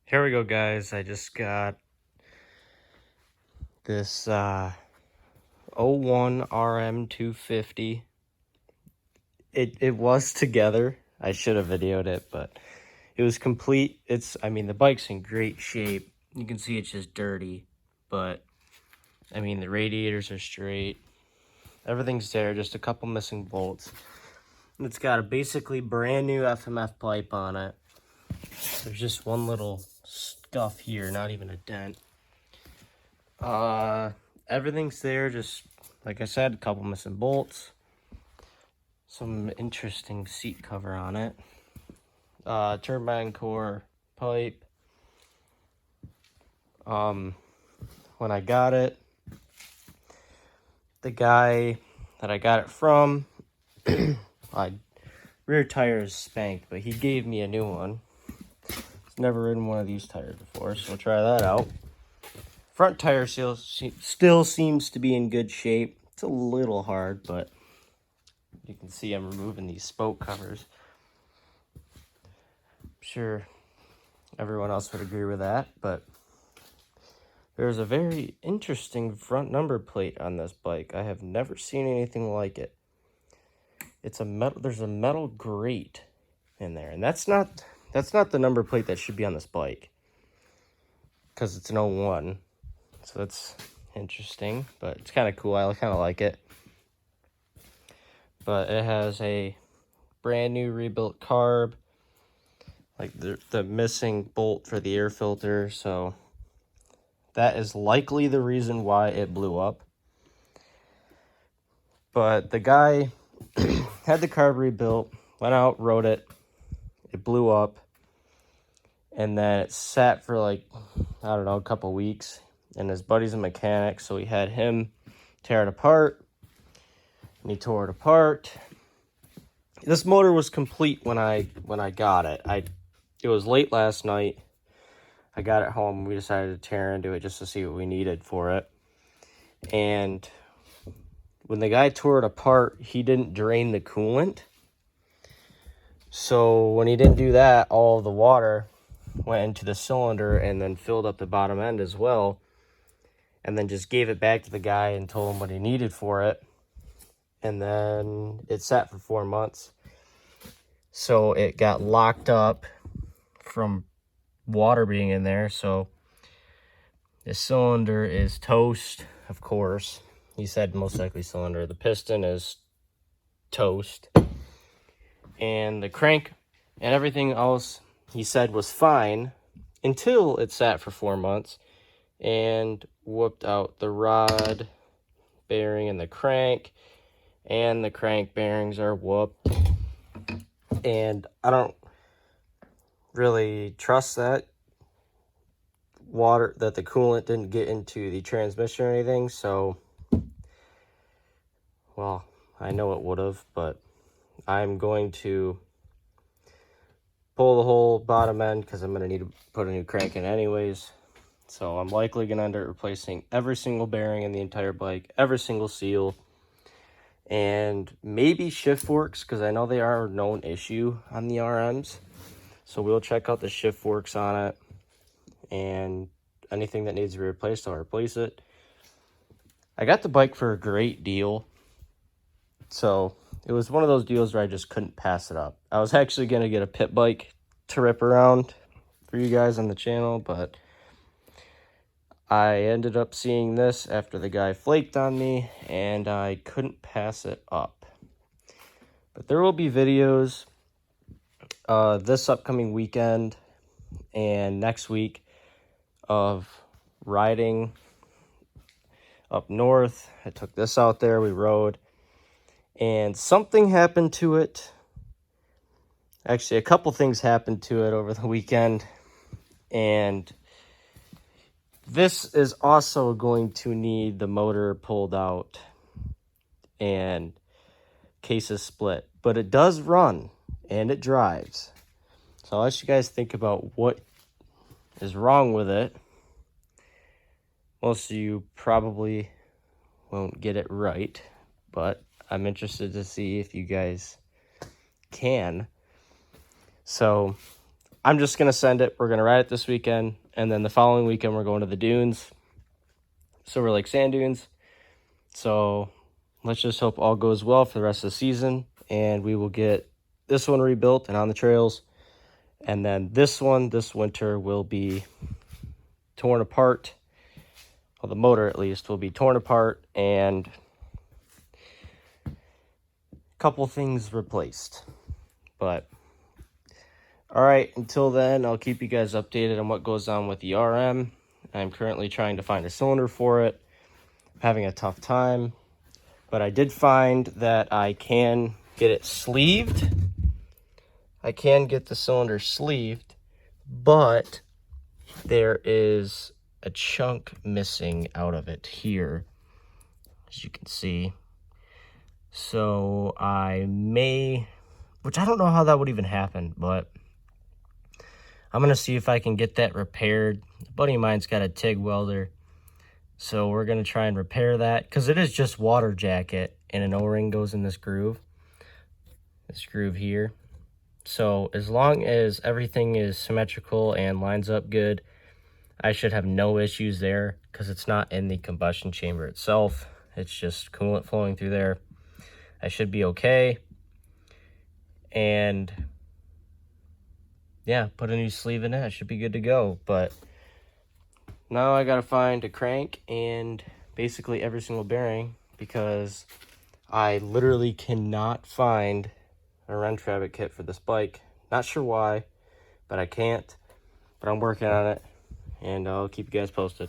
Here we go, guys. I just got this '01 RM250. It was together. I should have videoed it, but it was complete. I mean, the bike's in great shape. You can see it's just dirty, but I mean, the radiators are straight. Everything's there, just a couple missing bolts. And it's got a basically brand new FMF pipe on it. There's just one little scuff here, not even a dent. Everything's there, just like I said, a couple missing bolts. Some interesting seat cover on it. Turbine core pipe. When I got it, the guy that I got it from, my rear tire is spanked, but he gave me a new one. He's never ridden one of these tires before, so we'll try that out. Front tire still seems to be in good shape. It's a little hard, but you can see I'm removing these spoke covers. I'm sure everyone else would agree with that, but there's a very interesting front number plate on this bike. I have never seen anything like it. It's a metal. There's a metal grate in there, and that's not the number plate that should be on this bike, because it's an '01. So that's interesting, but it's kind of cool. I kind of like it. But it has a brand new rebuilt carb, like the missing bolt for the air filter, so that is likely the reason why it blew up. But the guy had the carb rebuilt, went out, rode it, it blew up, and then it sat for like, I don't know, a couple weeks, and his buddy's a mechanic, so he had him tear it apart, and he tore it apart. This motor was complete when I got it. It was late last night. I got it home. We decided to tear into it just to see what we needed for it. And when the guy tore it apart, he didn't drain the coolant. So when he didn't do that, all of the water went into the cylinder and then filled up the bottom end as well. And then just gave it back to the guy and told him what he needed for it. And then it sat for 4 months. So it got locked up from water being in there. So the cylinder is toast, of course. He said most likely cylinder. The piston is toast. And the crank and everything else he said was fine until it sat for 4 months and whooped out the rod bearing and the crank. And the crank bearings are whooped. And I don't really trust that the coolant didn't get into the transmission or anything, so, well, I know it would have, but I'm going to pull the whole bottom end because I'm going to need to put a new crank in anyways. So I'm likely going to end up replacing every single bearing in the entire bike, every single seal, and maybe shift forks, because I know they are a known issue on the RMs. So we'll check out the shift forks on it, and anything that needs to be replaced, I'll replace it. I got the bike for a great deal, so it was one of those deals where I just couldn't pass it up. I was actually going to get a pit bike to rip around for you guys on the channel, but I ended up seeing this after the guy flaked on me, and I couldn't pass it up. But there will be videos this upcoming weekend and next week of riding up north. I took this out there, we rode, and something happened to it. Actually, a couple things happened to it over the weekend, and this is also going to need the motor pulled out and cases split, but it does run and it drives. So I'll let you guys think about what is wrong with it. Most of you probably won't get it right, but I'm interested to see if you guys can. So I'm just going to send it. We're going to ride it this weekend. And then the following weekend, we're going to the dunes. Silver Lake Sand Dunes. So let's just hope all goes well for the rest of the season. And we will get this one rebuilt and on the trails. And then this one, this winter, will be torn apart. Well, the motor, at least, will be torn apart and a couple things replaced. But, all right, until then, I'll keep you guys updated on what goes on with the RM. I'm currently trying to find a cylinder for it. I'm having a tough time. But I did find that I can get it sleeved. I can get the cylinder sleeved, but there is a chunk missing out of it here, as you can see. So I may, which I don't know how that would even happen, but I'm going to see if I can get that repaired. A buddy of mine's got a TIG welder, so we're going to try and repair that, because it is just water jacket, and an O-ring goes in this groove here. So as long as everything is symmetrical and lines up good, I should have no issues there, because it's not in the combustion chamber itself. It's just coolant flowing through there. I should be okay. And yeah, put a new sleeve in it. I should be good to go. But now I gotta find a crank and basically every single bearing, because I literally cannot find a Rentrabbit kit for this bike. Not sure why, but I can't. But I'm working on it, and I'll keep you guys posted.